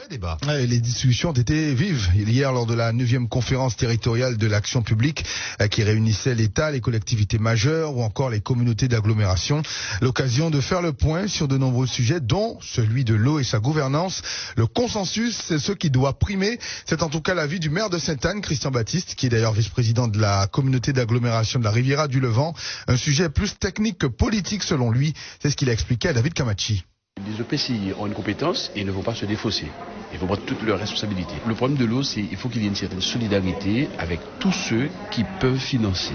débat. Les discussions ont été vives hier lors de la 9e conférence territoriale de l'action publique qui réunissait l'État, les collectivités majeures ou encore les communautés d'agglomération. L'occasion de faire le point sur de nombreux sujets, dont celui de l'eau et sa gouvernance. Le consensus, c'est ce qui doit primer. C'est en tout cas l'avis du maire de Sainte-Anne, Christian Baptiste, qui est d'ailleurs vice-président de la communauté d'agglomération de la Riviera du Levant. Un sujet plus technique que politique selon lui. C'est ce qu'il a expliqué à David Kamachi. Les EPCI ont une compétence et ne vont pas se défausser. Il faut prendre toutes leurs responsabilités. Le problème de l'eau, c'est qu'il faut qu'il y ait une certaine solidarité avec tous ceux qui peuvent financer,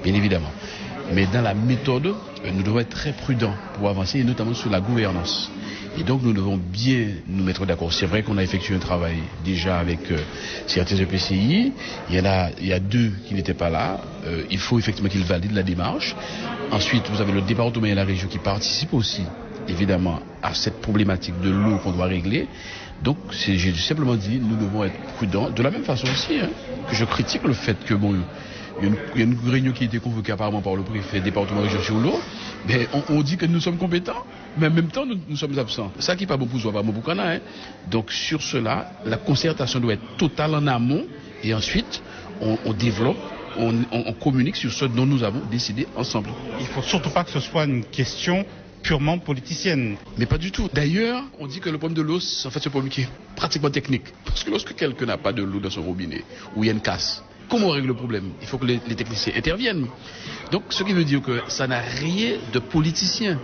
bien évidemment. Mais dans la méthode, nous devons être très prudents pour avancer, et notamment sur la gouvernance. Et donc nous devons bien nous mettre d'accord. C'est vrai qu'on a effectué un travail déjà avec certains EPCI. Il y a 2 qui n'étaient pas là. Il faut effectivement qu'ils valident la démarche. Ensuite, vous avez le département et la région qui participent aussi, évidemment, à cette problématique de l'eau qu'on doit régler. Donc, j'ai simplement dit, nous devons être prudents. De la même façon aussi, que je critique le fait que, il y a une réunion qui a été convoquée apparemment par le préfet département région sur l'eau. Mais on dit que nous sommes compétents, mais en même temps, nous sommes absents. Ça qui n'est pas bon pour soi, pas bon pour Cana. Donc, sur cela, la concertation doit être totale en amont. Et ensuite, on développe, on communique sur ce dont nous avons décidé ensemble. Il ne faut surtout pas que ce soit une question purement politicienne. Mais pas du tout. D'ailleurs, on dit que le problème de l'eau, en fait, c'est un problème qui est pratiquement technique. Parce que lorsque quelqu'un n'a pas de l'eau dans son robinet, ou il y a une casse, comment on règle le problème? Il faut que les techniciens interviennent. Donc, ce qui veut dire que ça n'a rien de politicien.